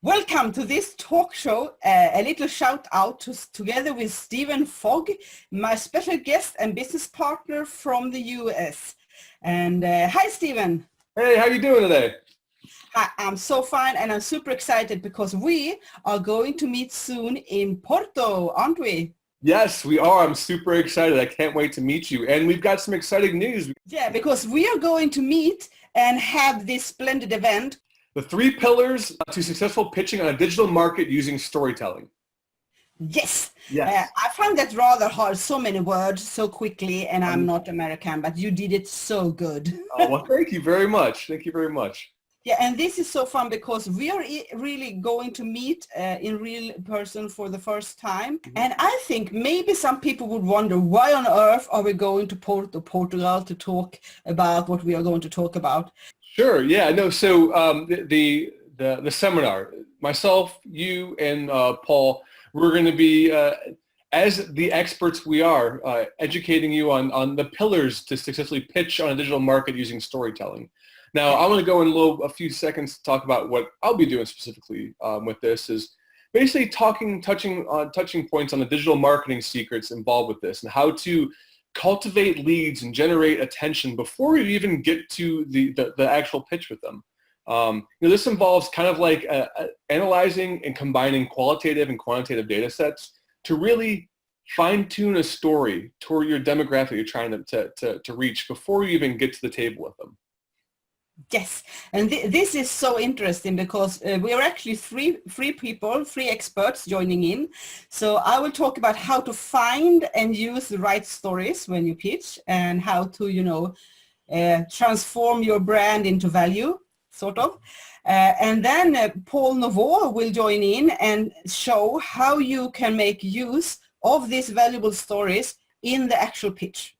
Welcome to this talk show. A little shout out together with Stephen Fogg, my special guest and business partner from the US. And hi, Stephen. Hey, how you doing today? Hi, I'm so fine and I'm super excited because we are going to meet soon in Porto, aren't we? Yes, we are. I'm super excited. I can't wait to meet you. And we've got some exciting news. Yeah, because we are going to meet and have this splendid event. The 3 pillars to successful pitching on a digital market using storytelling. Yes. Yes. I find that rather hard, so many words so quickly, and I'm not American, but you did it so good. Oh, well, thank you very much. Thank you very much. Yeah, and this is so fun because we are really going to meet in real person for the first time. And I think maybe some people would wonder, why on earth are we going to Porto, Portugal to talk about what we are going to talk about? Sure. Yeah. No. So the seminar, myself, you, and Paul, we're going to be as the experts we are educating you on the pillars to successfully pitch on a digital market using storytelling. Now, I want to go in a few seconds to talk about what I'll be doing specifically with this. Is basically touching points on the digital marketing secrets involved with this and how to cultivate leads and generate attention before you even get to the actual pitch with them. This involves kind of like analyzing and combining qualitative and quantitative data sets to really fine-tune a story toward your demographic you're trying to reach before you even get to the table with them. Yes, and this is so interesting because we are actually three experts joining in. So I will talk about how to find and use the right stories when you pitch and how to, transform your brand into value, sort of. And then Paul Novo will join in and show how you can make use of these valuable stories in the actual pitch.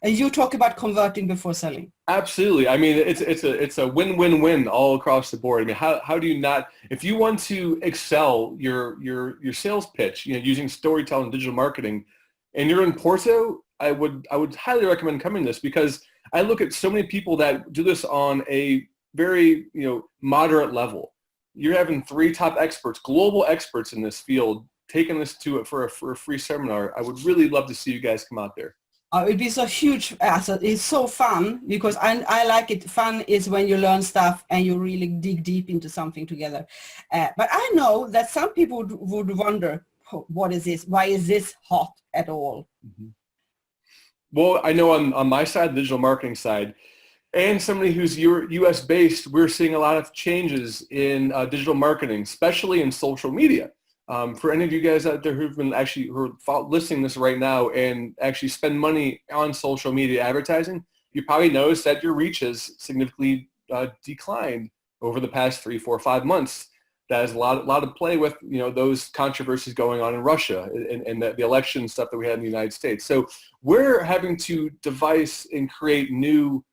And you talk about converting before selling. Absolutely. I mean, it's a win-win-win all across the board. I mean, how do you not, if you want to excel your sales pitch, using storytelling and digital marketing, and you're in Porto, I would highly recommend coming to this because I look at so many people that do this on a very moderate level. You're having 3 top experts, global experts in this field, taking this to it for a free seminar. I would really love to see you guys come out there. It'd be so huge. It's so fun because I like it. Fun is when you learn stuff and you really dig deep into something together. But I know that some people would wonder, what is this? Why is this hot at all? Mm-hmm. Well, I know on my side, the digital marketing side, and somebody who's US based, we're seeing a lot of changes in digital marketing, especially in social media. For any of you guys out there who are listening to this right now and actually spend money on social media advertising, you probably noticed that your reach has significantly declined over the past 3, 4, 5 months. That has a lot of play with those controversies going on in Russia and the election stuff that we had in the United States. So we're having to devise and create new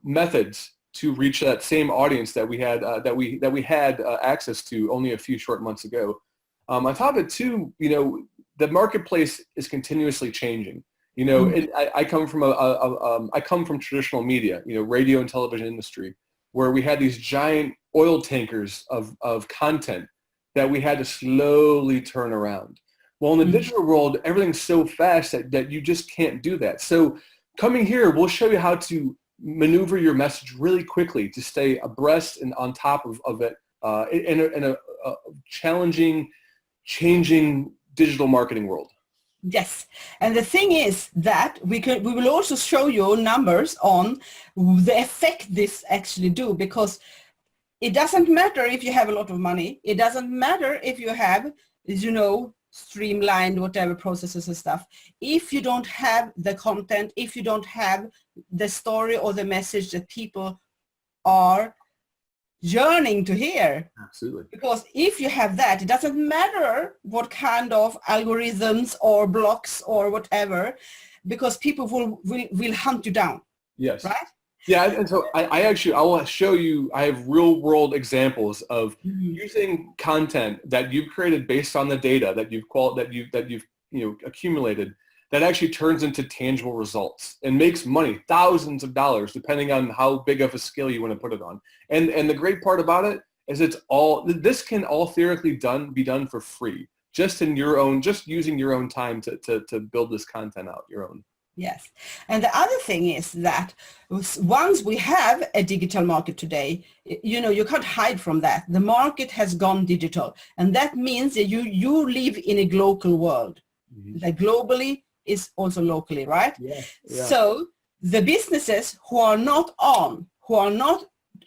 methods to reach that same audience that we had access to only a few short months ago. On top of it too, the marketplace is continuously changing. I come from traditional media, radio and television industry, where we had these giant oil tankers of content that we had to slowly turn around. Well, in the digital world, everything's so fast that you just can't do that. So coming here, we'll show you how to maneuver your message really quickly to stay abreast and on top of it in a changing digital marketing world. Yes, and the thing is that we will also show you numbers on the effect this actually do, because it doesn't matter if you have a lot of money. It doesn't matter if you have, streamlined whatever processes and stuff. If you don't have the content, if you don't have the story or the message that people are yearning to hear. Absolutely. Because if you have that, it doesn't matter what kind of algorithms or blocks or whatever, because people will hunt you down. Yes. Right? Yeah, and so I will show you. I have real world examples of using content that you've created based on the data that you've accumulated, that actually turns into tangible results and makes money, thousands of dollars, depending on how big of a scale you want to put it on. And the great part about it is this can all theoretically be done for free, just using your own time to build this content out, your own. Yes. And the other thing is that once we have a digital market today, you can't hide from that. The market has gone digital. And that means that you live in a global world. Mm-hmm. That globally is also locally, right? Yeah. Yeah. So the businesses who are not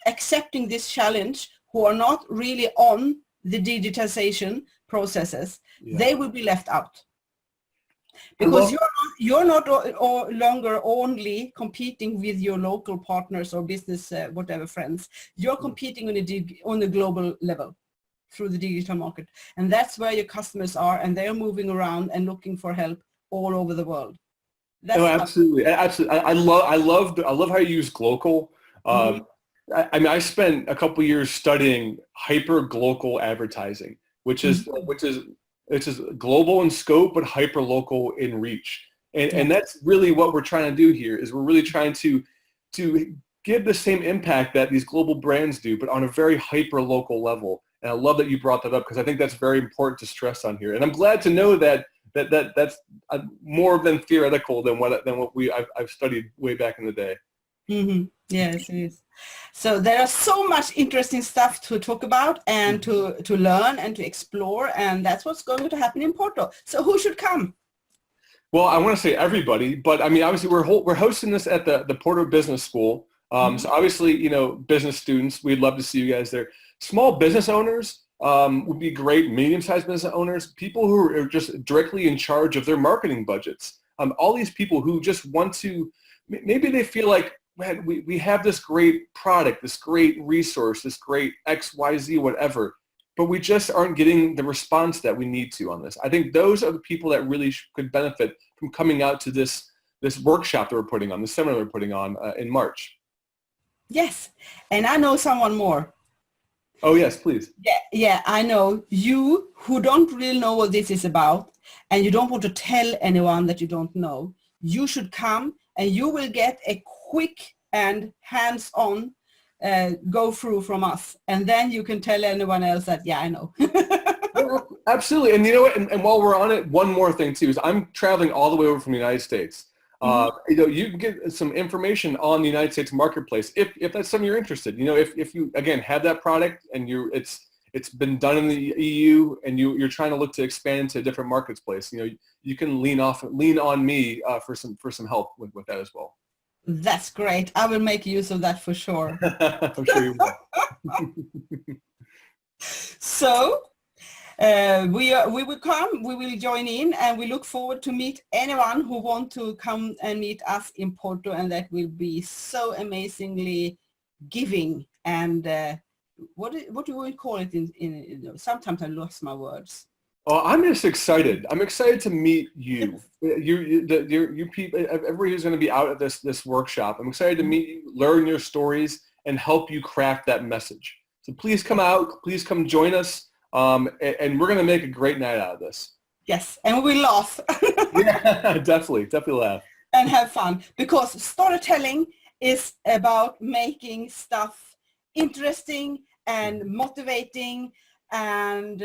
accepting this challenge, who are not really on the digitization processes, they will be left out. Because you're not longer only competing with your local partners or business, whatever friends. You're competing on a global level through the digital market. And that's where your customers are, and they're moving around and looking for help all over the world. Absolutely. Absolutely. I love how you use global. Mm-hmm. I spent a couple years studying hyper-global advertising, which is global in scope, but hyper-local in reach. And that's really what we're trying to do here, is we're really trying to give the same impact that these global brands do, but on a very hyper-local level. And I love that you brought that up, because I think that's very important to stress on here. And I'm glad to know that's more than theoretical than what I've studied way back in the day. Mm-hmm. Yes, it is. So there are so much interesting stuff to talk about and to learn and to explore, and that's what's going to happen in Porto. So who should come? Well, I want to say everybody, but I mean, obviously we're hosting this at the Porto Business School. So obviously, business students, we'd love to see you guys there. Small business owners would be great. Medium-sized business owners, people who are just directly in charge of their marketing budgets. All these people who just want to, maybe they feel like, man, we have this great product, this great resource, this great XYZ, whatever, but we just aren't getting the response that we need to on this. I think those are the people that really could benefit from coming out to this workshop that we're putting on, the seminar we're putting on in March. Yes, and I know someone more. Oh, yes, please. Yeah, I know. You who don't really know what this is about, and you don't want to tell anyone that you don't know, you should come, and you will get a quick and hands-on go through from us, and then you can tell anyone else that, yeah, I know. Yeah, absolutely. And you know what, and while we're on it, one more thing too is I'm traveling all the way over from the United States. You can get some information on the United States marketplace if that's something you're interested. If you again have that product and it's been done in the EU and you're trying to look to expand into a different marketplace, you can lean on me for some help with that as well. That's great. I will make use of that for sure. I'm sure you will. So we will come, we will join in, and we look forward to meet anyone who want to come and meet us in Porto, and that will be so amazingly giving. And what do we call it in sometimes I lost my words. Oh, I'm just excited. I'm excited to meet you. You people, everybody who's going to be out at this workshop. I'm excited to meet you, learn your stories, and help you craft that message. So please come out. Please come join us. And we're going to make a great night out of this. Yes, and we laugh. Yeah, definitely laugh. And have fun, because storytelling is about making stuff interesting and motivating, and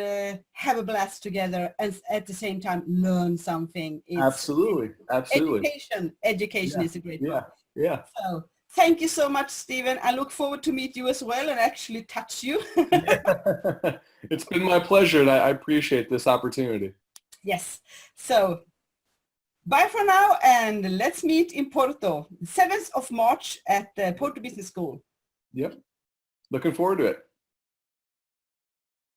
have a blast together, and at the same time learn something. Absolutely. Education is a great word. Yeah. So thank you so much, Stephen. I look forward to meet you as well and actually touch you. It's been my pleasure, and I appreciate this opportunity. Yes. So bye for now, and let's meet in Porto, 7th of March at the Porto Business School. Yep. Looking forward to it.